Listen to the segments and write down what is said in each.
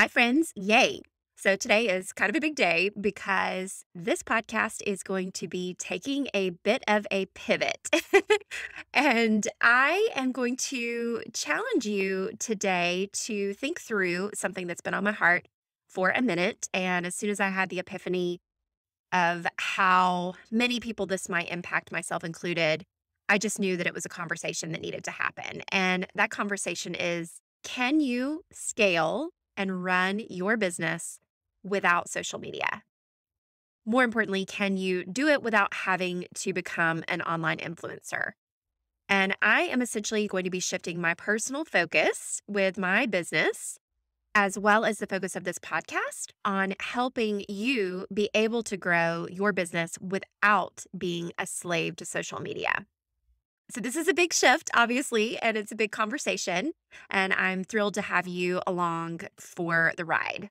Hi, friends. Yay. So, today is kind of a big day because this podcast is going to be taking a bit of a pivot. And I am going to challenge you today to think through something that's been on my heart for a minute. And as soon as I had the epiphany of how many people this might impact, myself included, I just knew that it was a conversation that needed to happen. And that conversation is, can you scale and run your business without social media? More importantly, can you do it without having to become an online influencer? And I am essentially going to be shifting my personal focus with my business, as well as the focus of this podcast, on helping you be able to grow your business without being a slave to social media. So, this is a big shift, obviously, and it's a big conversation. And I'm thrilled to have you along for the ride.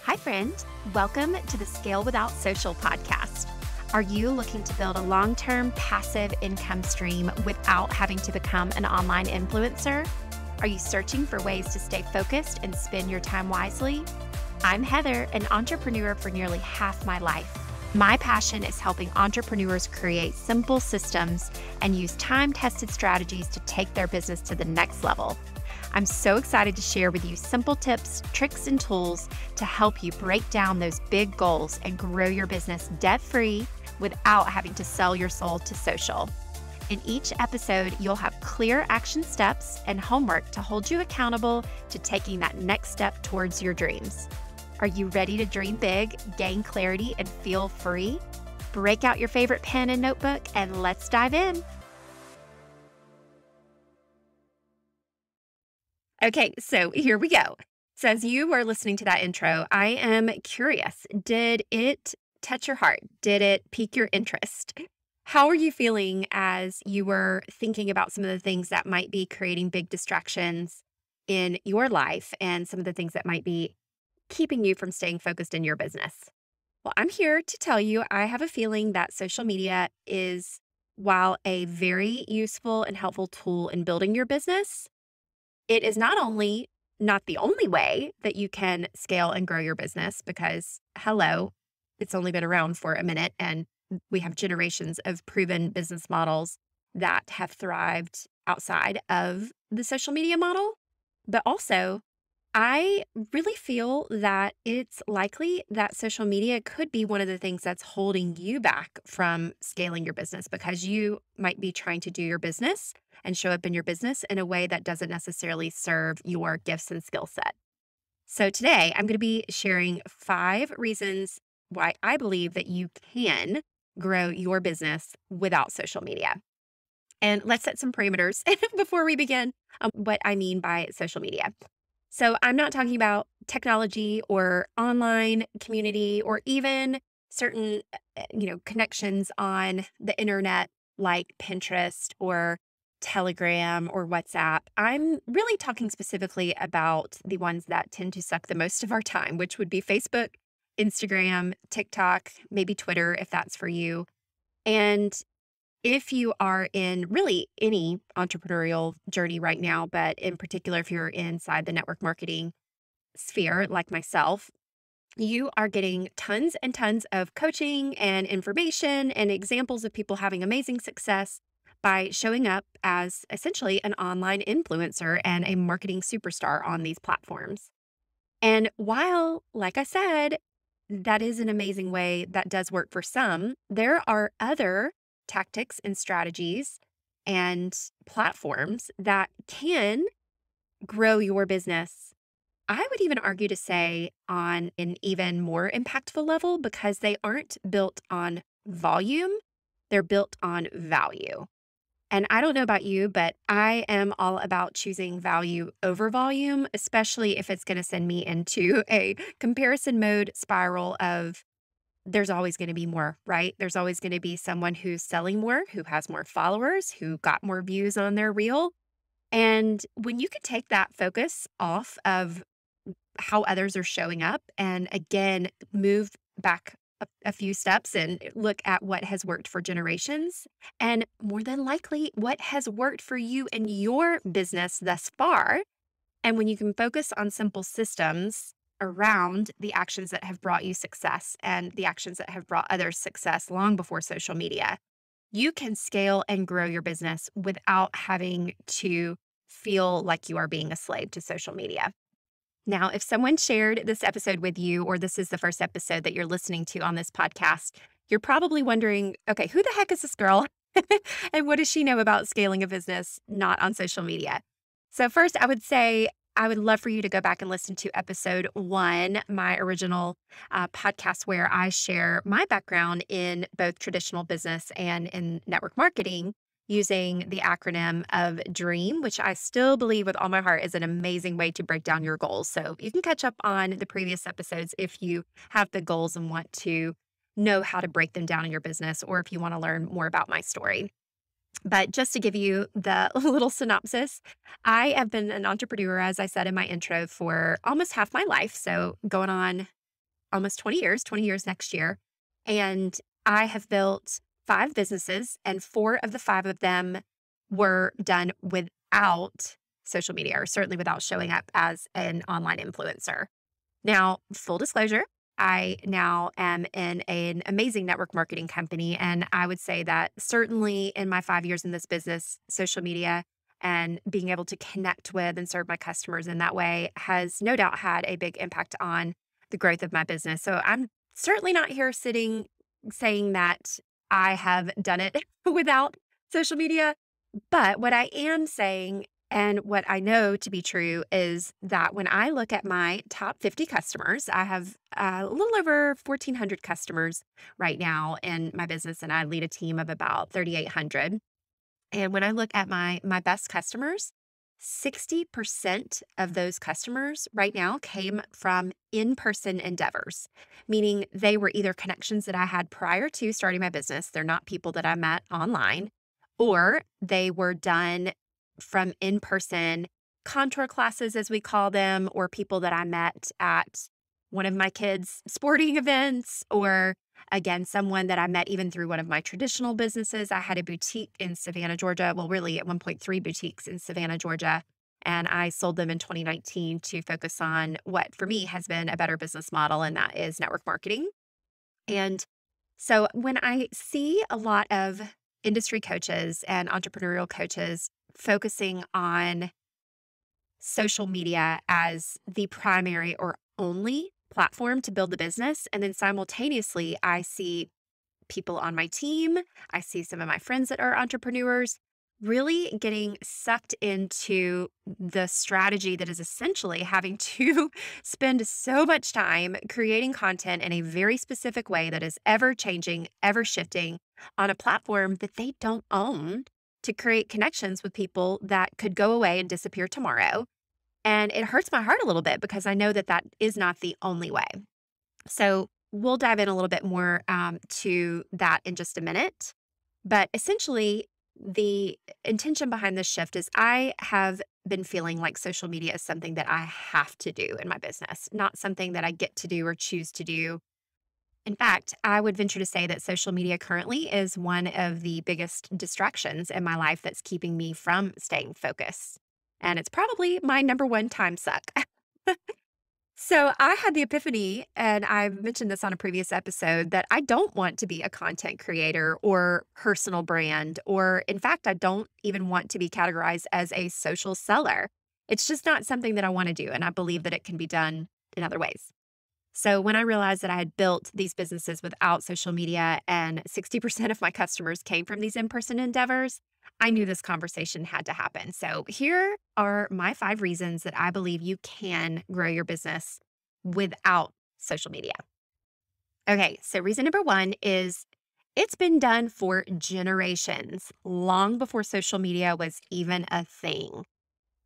Hi, friend. Welcome to the Scale Without Social podcast. Are you looking to build a long-term passive income stream without having to become an online influencer? Are you searching for ways to stay focused and spend your time wisely? I'm Heather, an entrepreneur for nearly half my life. My passion is helping entrepreneurs create simple systems and use time-tested strategies to take their business to the next level. I'm so excited to share with you simple tips, tricks, and tools to help you break down those big goals and grow your business debt-free without having to sell your soul to social. In each episode, you'll have clear action steps and homework to hold you accountable to taking that next step towards your dreams. Are you ready to dream big, gain clarity, and feel free? Break out your favorite pen and notebook, and let's dive in. Okay, so here we go. So as you were listening to that intro, I am curious, did it touch your heart? Did it pique your interest? How are you feeling as you were thinking about some of the things that might be creating big distractions in your life and some of the things that might be keeping you from staying focused in your business? Well, I'm here to tell you I have a feeling that social media is, while a very useful and helpful tool in building your business, it is not the only way that you can scale and grow your business because, hello, it's only been around for a minute and we have generations of proven business models that have thrived outside of the social media model. But also, I really feel that it's likely that social media could be one of the things that's holding you back from scaling your business because you might be trying to do your business and show up in your business in a way that doesn't necessarily serve your gifts and skill set. So today I'm going to be sharing 5 reasons why I believe that you can grow your business without social media. And let's set some parameters before we begin on what I mean by social media. So I'm not talking about technology or online community or even certain, connections on the internet like Pinterest or Telegram or WhatsApp. I'm really talking specifically about the ones that tend to suck the most of our time, which would be Facebook, Instagram, TikTok, maybe Twitter, if that's for you. And if you are in really any entrepreneurial journey right now, but in particular, if you're inside the network marketing sphere, like myself, you are getting tons and tons of coaching and information and examples of people having amazing success by showing up as essentially an online influencer and a marketing superstar on these platforms. And while, like I said, that is an amazing way that does work for some, there are other tactics and strategies and platforms that can grow your business. I would even argue to say on an even more impactful level because they aren't built on volume, they're built on value. And I don't know about you, but I am all about choosing value over volume, especially if it's going to send me into a comparison mode spiral of there's always going to be more, right? There's always going to be someone who's selling more, who has more followers, who got more views on their reel. And when you can take that focus off of how others are showing up and again, move back a few steps and look at what has worked for generations, and more than likely, what has worked for you and your business thus far. And when you can focus on simple systems around the actions that have brought you success and the actions that have brought others success long before social media, you can scale and grow your business without having to feel like you are being a slave to social media. Now, if someone shared this episode with you, or this is the first episode that you're listening to on this podcast, you're probably wondering, okay, who the heck is this girl? And what does she know about scaling a business not on social media? So, first, I would say I would love for you to go back and listen to episode 1, my original podcast, where I share my background in both traditional business and in network marketing using the acronym of DREAM, which I still believe with all my heart is an amazing way to break down your goals. So you can catch up on the previous episodes if you have big goals and want to know how to break them down in your business, or if you want to learn more about my story. But just to give you the little synopsis, I have been an entrepreneur, as I said in my intro, for almost half my life. So going on almost 20 years next year. And I have built 5 businesses, and 4 of the 5 of them were done without social media, or certainly without showing up as an online influencer. Now, full disclosure, I now am in an amazing network marketing company. And I would say that certainly in my 5 years in this business, social media and being able to connect with and serve my customers in that way has no doubt had a big impact on the growth of my business. So I'm certainly not here sitting saying that I have done it without social media. But what I am saying, and what I know to be true, is that when I look at my top 50 customers, I have a little over 1,400 customers right now in my business, and I lead a team of about 3,800. And when I look at my best customers, 60% of those customers right now came from in-person endeavors, meaning they were either connections that I had prior to starting my business. They're not people that I met online, or they were done from in-person contour classes, as we call them, or people that I met at one of my kids' sporting events, or again, someone that I met even through one of my traditional businesses. I had a boutique in Savannah, Georgia. Well, really at one point, 3 boutiques in Savannah, Georgia. And I sold them in 2019 to focus on what for me has been a better business model, and that is network marketing. And so when I see a lot of industry coaches and entrepreneurial coaches focusing on social media as the primary or only platform to build the business, and then simultaneously, I see people on my team, I see some of my friends that are entrepreneurs really getting sucked into the strategy that is essentially having to spend so much time creating content in a very specific way that is ever changing, ever shifting on a platform that they don't own, to create connections with people that could go away and disappear tomorrow. And it hurts my heart a little bit because I know that that is not the only way. So we'll dive in a little bit more to that in just a minute. But essentially, the intention behind this shift is I have been feeling like social media is something that I have to do in my business, not something that I get to do or choose to do. In fact, I would venture to say that social media currently is one of the biggest distractions in my life that's keeping me from staying focused. And it's probably my number one time suck. So I had the epiphany, and I've mentioned this on a previous episode, that I don't want to be a content creator or personal brand, or in fact, I don't even want to be categorized as a social seller. It's just not something that I want to do. And I believe that it can be done in other ways. So when I realized that I had built these businesses without social media and 60% of my customers came from these in-person endeavors, I knew this conversation had to happen. So here are my 5 reasons that I believe you can grow your business without social media. Okay, so reason number 1 is it's been done for generations, long before social media was even a thing.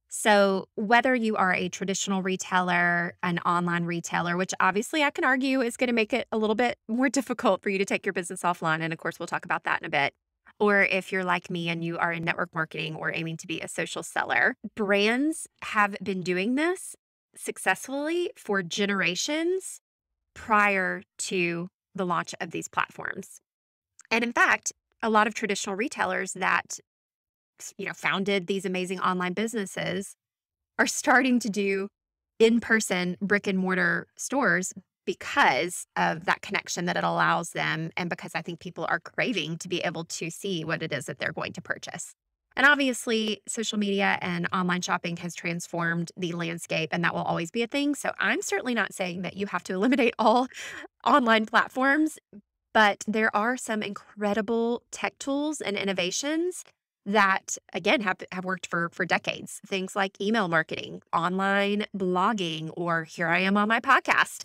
So whether you are a traditional retailer, an online retailer, which obviously I can argue is going to make it a little bit more difficult for you to take your business offline, and of course we'll talk about that in a bit, or if you're like me and you are in network marketing or aiming to be a social seller, brands have been doing this successfully for generations prior to the launch of these platforms. And in fact, a lot of traditional retailers that founded these amazing online businesses are starting to do in-person brick and mortar stores because of that connection that it allows them, and because I think people are craving to be able to see what it is that they're going to purchase. And obviously, social media and online shopping has transformed the landscape, and that will always be a thing. So I'm certainly not saying that you have to eliminate all online platforms, but there are some incredible tech tools and innovations that, again, have worked for decades. Things like email marketing, online blogging, or here I am on my podcast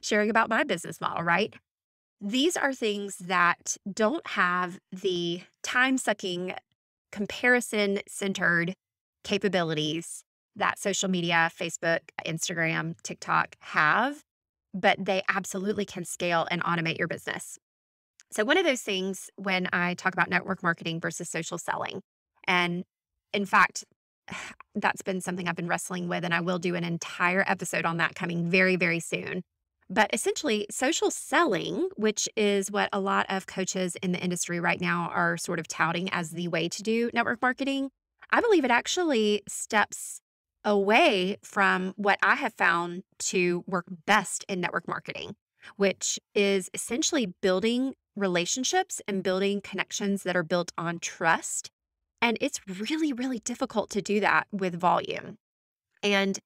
sharing about my business model, right? These are things that don't have the time-sucking, comparison-centered capabilities that social media, Facebook, Instagram, TikTok have, but they absolutely can scale and automate your business. So one of those things when I talk about network marketing versus social selling, and in fact, that's been something I've been wrestling with, and I will do an entire episode on that coming very, very soon. But essentially, social selling, which is what a lot of coaches in the industry right now are sort of touting as the way to do network marketing, I believe it actually steps away from what I have found to work best in network marketing, which is essentially building relationships and building connections that are built on trust. And it's really, really difficult to do that with volume. And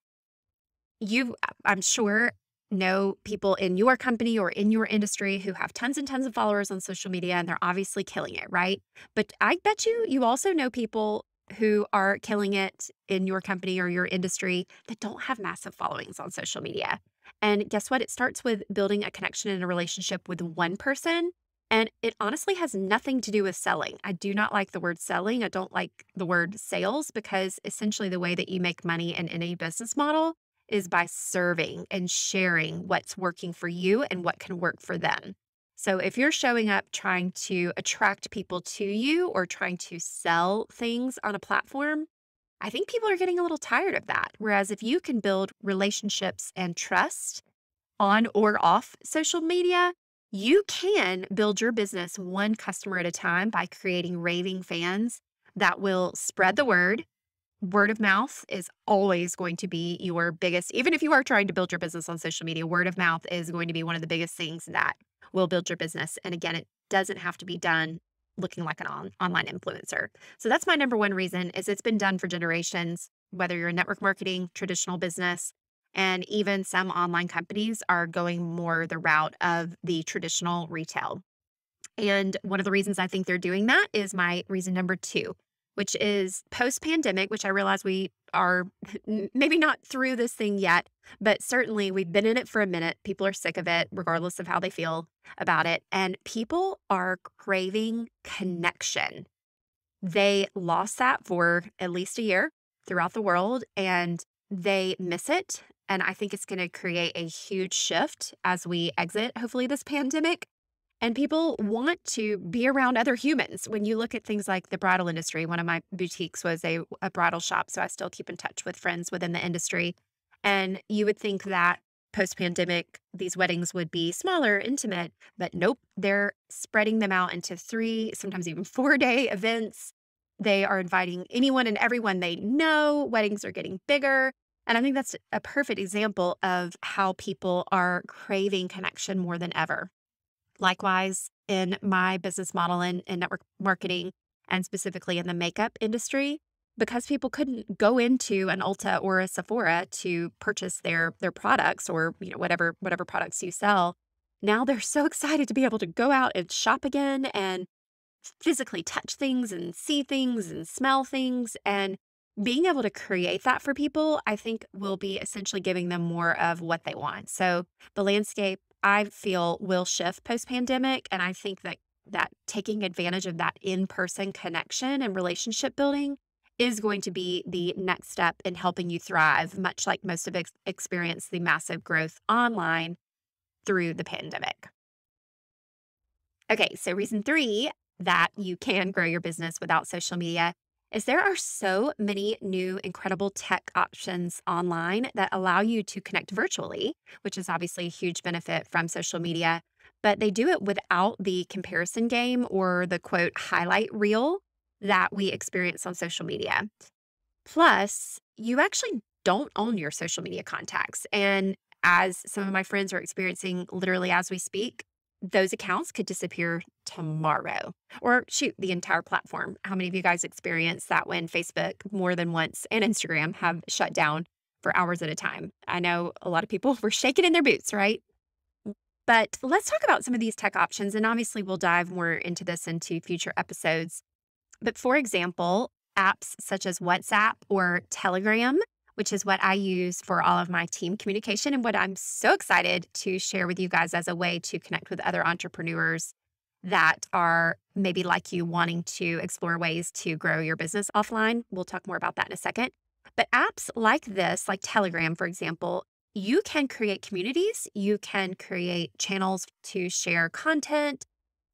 you, I'm sure, know people in your company or in your industry who have tons and tons of followers on social media, and they're obviously killing it, right? But I bet you also know people who are killing it in your company or your industry that don't have massive followings on social media. And guess what? It starts with building a connection and a relationship with one person. And it honestly has nothing to do with selling. I do not like the word selling. I don't like the word sales, because essentially the way that you make money in any business model is by serving and sharing what's working for you and what can work for them. So if you're showing up trying to attract people to you or trying to sell things on a platform, I think people are getting a little tired of that. Whereas if you can build relationships and trust on or off social media, you can build your business one customer at a time by creating raving fans that will spread the word. Word of mouth is always going to be your biggest, even if you are trying to build your business on social media, word of mouth is going to be one of the biggest things that will build your business. And again, it doesn't have to be done looking like an online influencer. So that's my number one reason, is it's been done for generations, whether you're in network marketing, traditional business, and even some online companies are going more the route of the traditional retail. And one of the reasons I think they're doing that is my reason number two, which is post-pandemic, which I realize we are maybe not through this thing yet, but certainly we've been in it for a minute. People are sick of it, regardless of how they feel about it. And people are craving connection. They lost that for at least a year throughout the world, and they miss it. And I think it's going to create a huge shift as we exit, hopefully, this pandemic. And people want to be around other humans. When you look at things like the bridal industry, one of my boutiques was a bridal shop, so I still keep in touch with friends within the industry. And you would think that post-pandemic, these weddings would be smaller, intimate, but nope, they're spreading them out into 3, sometimes even 4-day events. They are inviting anyone and everyone they know. Weddings are getting bigger. And I think that's a perfect example of how people are craving connection more than ever. Likewise, in my business model in network marketing, and specifically in the makeup industry, because people couldn't go into an Ulta or a Sephora to purchase their products, or whatever products you sell, now they're so excited to be able to go out and shop again and physically touch things and see things and smell things. And being able to create that for people, I think, will be essentially giving them more of what they want. So the landscape, I feel, will shift post-pandemic. And I think that taking advantage of that in-person connection and relationship building is going to be the next step in helping you thrive, much like most of experienced the massive growth online through the pandemic. Okay, so reason 3 that you can grow your business without social media is there are so many new incredible tech options online that allow you to connect virtually, which is obviously a huge benefit from social media, but they do it without the comparison game or the quote highlight reel that we experience on social media. Plus, you actually don't own your social media contacts. And as some of my friends are experiencing literally as we speak, those accounts could disappear tomorrow or shoot the entire platform. How many of you guys experience that when Facebook more than once and Instagram have shut down for hours at a time? I know a lot of people were shaking in their boots, right? But let's talk about some of these tech options. And obviously, we'll dive more into this into future episodes. But for example, apps such as WhatsApp or Telegram, which is what I use for all of my team communication and what I'm so excited to share with you guys as a way to connect with other entrepreneurs that are maybe like you wanting to explore ways to grow your business offline. We'll talk more about that in a second. But apps like this, like Telegram, for example, you can create communities, you can create channels to share content,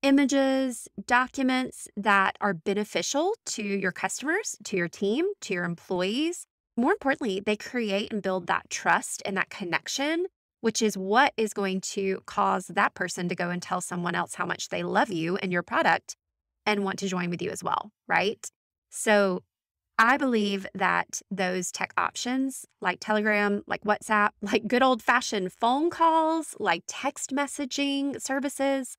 images, documents that are beneficial to your customers, to your team, to your employees. More importantly, they create and build that trust and that connection, which is what is going to cause that person to go and tell someone else how much they love you and your product and want to join with you as well, right? So I believe that those tech options like Telegram, like WhatsApp, like good old fashioned phone calls, like text messaging services,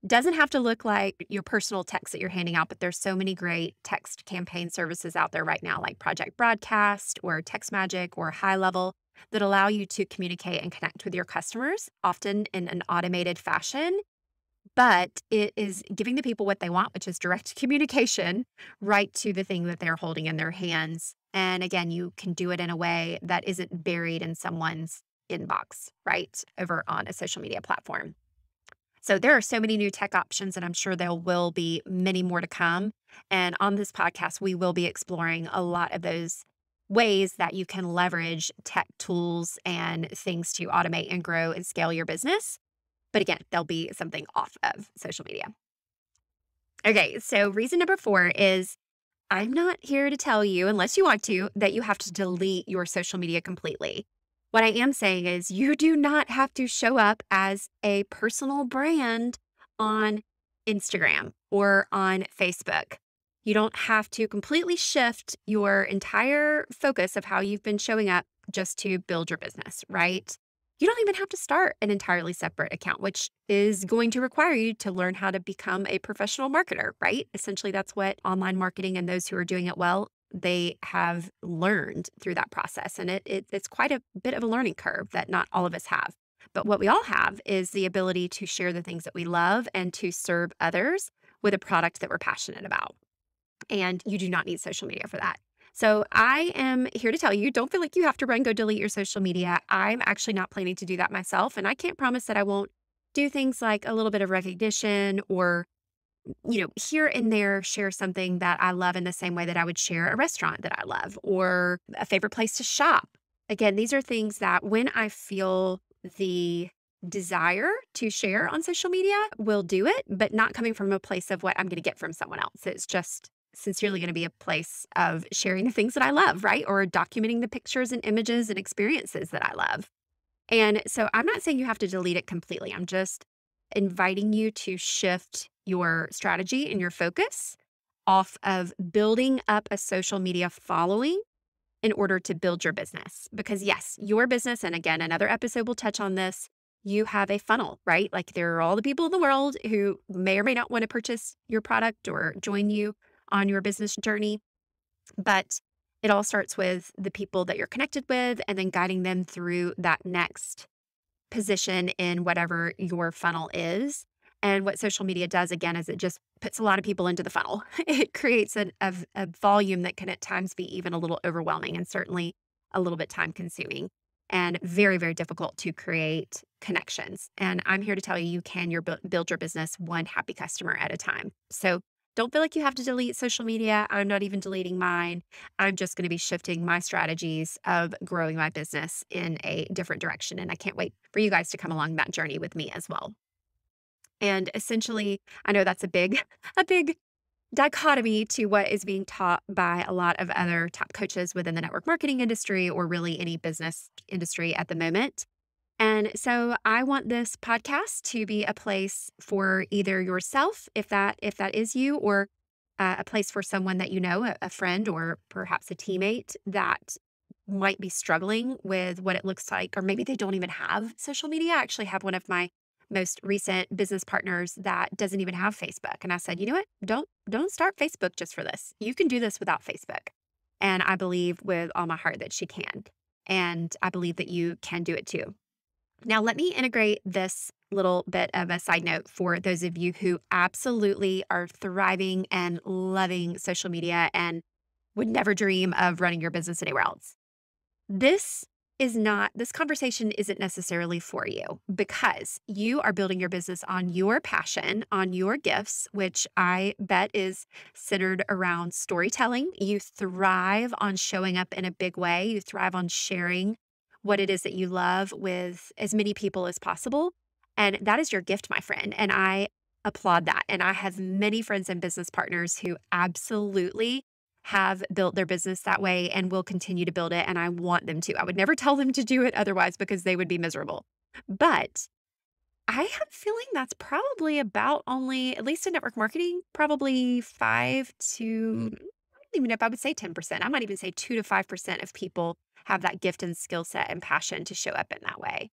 doesn't have to look like your personal text that you're handing out, but there's so many great text campaign services out there right now, like Project Broadcast or Text Magic or High Level, that allow you to communicate and connect with your customers, often in an automated fashion. But it is giving the people what they want, which is direct communication right to the thing that they're holding in their hands. And again, you can do it in a way that isn't buried in someone's inbox, right? Over on a social media platform. So there are so many new tech options, and I'm sure there will be many more to come. And on this podcast, we will be exploring a lot of those ways that you can leverage tech tools and things to automate and grow and scale your business. But again, there'll be something off of social media. Okay, so reason number 4 is I'm not here to tell you, unless you want to, that you have to delete your social media completely. What I am saying is you do not have to show up as a personal brand on Instagram or on Facebook. You don't have to completely shift your entire focus of how you've been showing up just to build your business, right? You don't even have to start an entirely separate account, which is going to require you to learn how to become a professional marketer, right? Essentially, that's what online marketing and those who are doing it well, they have learned through that process. And it's quite a bit of a learning curve that not all of us have. But what we all have is the ability to share the things that we love and to serve others with a product that we're passionate about. And you do not need social media for that. So I am here to tell you, don't feel like you have to run, go delete your social media. I'm actually not planning to do that myself. And I can't promise that I won't do things like a little bit of recognition or, here and there share something that I love in the same way that I would share a restaurant that I love or a favorite place to shop. Again, these are things that when I feel the desire to share on social media, will do it, but not coming from a place of what I'm going to get from someone else. It's just sincerely going to be a place of sharing the things that I love, right? Or documenting the pictures and images and experiences that I love. And so I'm not saying you have to delete it completely. I'm just inviting you to shift your strategy and your focus off of building up a social media following in order to build your business. Because yes, your business, and again, another episode will touch on this, you have a funnel, right? Like there are all the people in the world who may or may not want to purchase your product or join you on your business journey. But it all starts with the people that you're connected with and then guiding them through that next position in whatever your funnel is. And what social media does, again, is it just puts a lot of people into the funnel. It creates a volume that can at times be even a little overwhelming and certainly a little bit time consuming and very, very difficult to create connections. And I'm here to tell you, you can build your business one happy customer at a time. So don't feel like you have to delete social media. I'm not even deleting mine. I'm just going to be shifting my strategies of growing my business in a different direction. And I can't wait for you guys to come along that journey with me as well. And essentially, I know that's a big dichotomy to what is being taught by a lot of other top coaches within the network marketing industry or really any business industry at the moment. And so I want this podcast to be a place for either yourself, if that is you, or a place for someone that you know, a friend or perhaps a teammate that might be struggling with what it looks like, or maybe they don't even have social media. I actually have one of my most recent business partners that doesn't even have Facebook. And I said, you know what? Don't start Facebook just for this. You can do this without Facebook. And I believe with all my heart that she can. And I believe that you can do it too. Now, let me integrate this little bit of a side note for those of you who absolutely are thriving and loving social media and would never dream of running your business anywhere else. This conversation isn't necessarily for you because you are building your business on your passion, on your gifts, which I bet is centered around storytelling. You thrive on showing up in a big way. You thrive on sharing what it is that you love with as many people as possible. And that is your gift, my friend. And I applaud that. And I have many friends and business partners who absolutely have built their business that way and will continue to build it. And I want them to. I would never tell them to do it otherwise because they would be miserable. But I have a feeling that's probably about only, at least in network marketing, probably 5 to, I don't even know if I would say 10%. I might even say 2 to 5% of people have that gift and skill set and passion to show up in that way.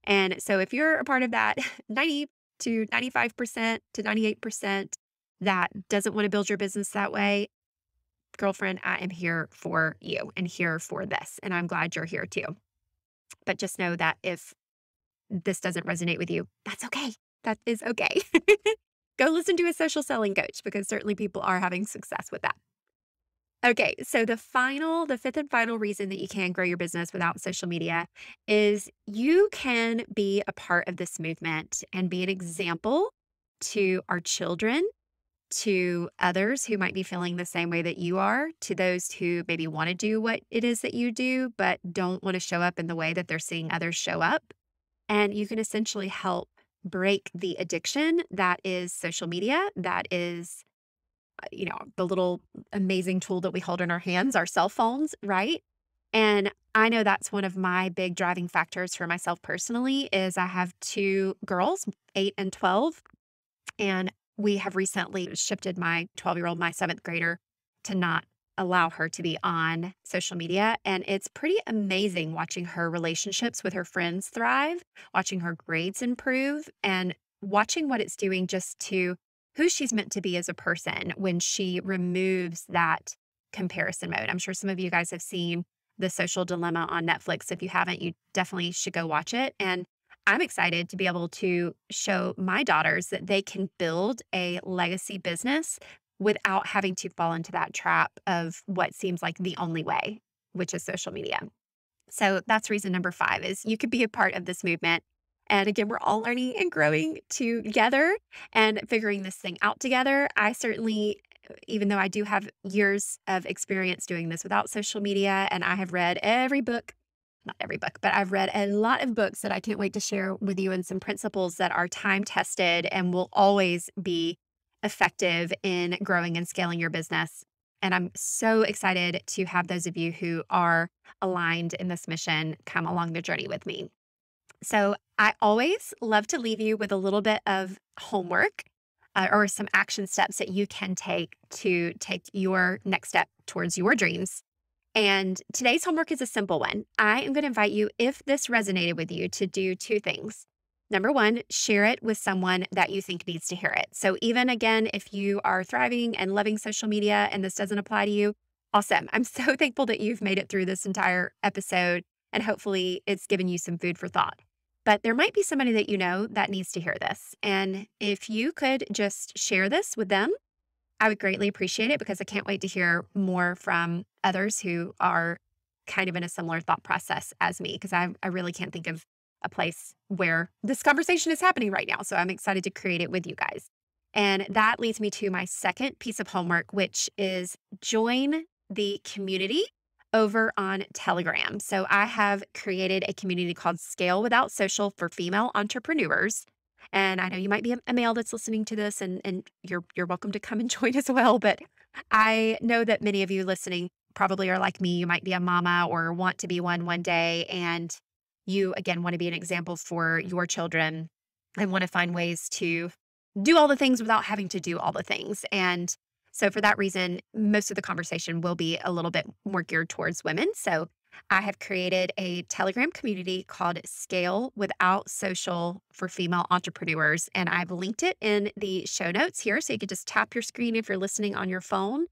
And so if you're a part of that 90 to 95% to 98% that doesn't want to build your business that way, girlfriend, I am here for you and here for this. And I'm glad you're here too. But just know that if this doesn't resonate with you, that's okay. That is okay. Go listen to a social selling coach because certainly people are having success with that. Okay, so the fifth and final reason that you can grow your business without social media is you can be a part of this movement and be an example to our children, to others who might be feeling the same way that you are, to those who maybe want to do what it is that you do, but don't want to show up in the way that they're seeing others show up. And you can essentially help break the addiction that is social media, that is the little amazing tool that we hold in our hands, our cell phones, right? And I know that's one of my big driving factors for myself personally is I have two girls, 8 and 12, and we have recently shifted my 12-year-old, my seventh grader, to not allow her to be on social media. And it's pretty amazing watching her relationships with her friends thrive, watching her grades improve, and watching what it's doing just to who she's meant to be as a person when she removes that comparison mode. I'm sure some of you guys have seen The Social Dilemma on Netflix. If you haven't, you definitely should go watch it. And I'm excited to be able to show my daughters that they can build a legacy business without having to fall into that trap of what seems like the only way, which is social media. So that's reason number 5 is you could be a part of this movement. And again, we're all learning and growing together and figuring this thing out together. I certainly, even though I do have years of experience doing this without social media, and I have read every book, not every book, but I've read a lot of books that I can't wait to share with you and some principles that are time tested and will always be effective in growing and scaling your business. And I'm so excited to have those of you who are aligned in this mission come along the journey with me. So I always love to leave you with a little bit of homework or some action steps that you can take to take your next step towards your dreams. And today's homework is a simple one. I am going to invite you, if this resonated with you, to do 2 things. Number 1, share it with someone that you think needs to hear it. So even again, if you are thriving and loving social media and this doesn't apply to you, awesome. I'm so thankful that you've made it through this entire episode and hopefully it's given you some food for thought. But there might be somebody that you know that needs to hear this. And if you could just share this with them, I would greatly appreciate it because I can't wait to hear more from others who are kind of in a similar thought process as me, because I really can't think of a place where this conversation is happening right now. So I'm excited to create it with you guys. And that leads me to my second piece of homework, which is join the community over on Telegram. So I have created a community called Scale Without Social for female entrepreneurs. And I know you might be a male that's listening to this and you're welcome to come and join as well. But I know that many of you listening probably are like me. You might be a mama or want to be one day. And you, again, want to be an example for your children and want to find ways to do all the things without having to do all the things. And so for that reason, most of the conversation will be a little bit more geared towards women. So I have created a Telegram community called Scale Without Social for Female Entrepreneurs. And I've linked it in the show notes here. So you can just tap your screen if you're listening on your phone,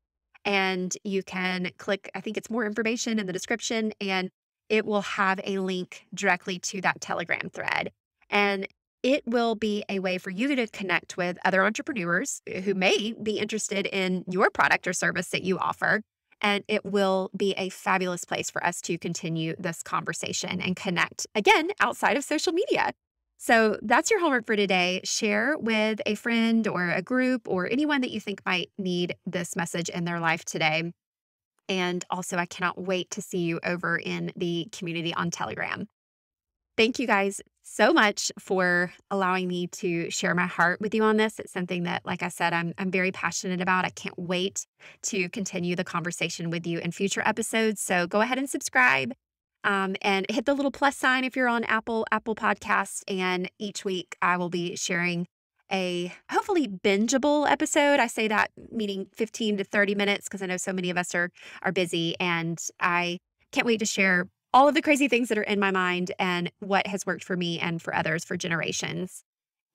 and you can click, I think it's more information in the description, and it will have a link directly to that Telegram thread. And it will be a way for you to connect with other entrepreneurs who may be interested in your product or service that you offer. And it will be a fabulous place for us to continue this conversation and connect, again, outside of social media. So that's your homework for today. Share with a friend or a group or anyone that you think might need this message in their life today. And also, I cannot wait to see you over in the community on Telegram. Thank you guys so much for allowing me to share my heart with you on this. It's something that, like I said, I'm very passionate about. I can't wait to continue the conversation with you in future episodes. So go ahead and subscribe, and hit the little plus sign if you're on Apple Podcasts. And each week I will be sharing a hopefully bingeable episode. I say that meaning 15 to 30 minutes because I know so many of us are busy, and I can't wait to share all of the crazy things that are in my mind and what has worked for me and for others for generations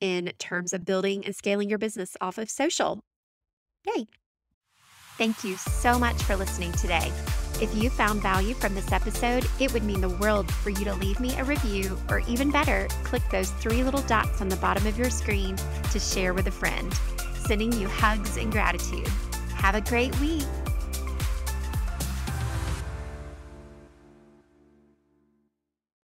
in terms of building and scaling your business off of social. Yay. Thank you so much for listening today. If you found value from this episode, it would mean the world for you to leave me a review, or even better, click those 3 little dots on the bottom of your screen to share with a friend. Sending you hugs and gratitude. Have a great week.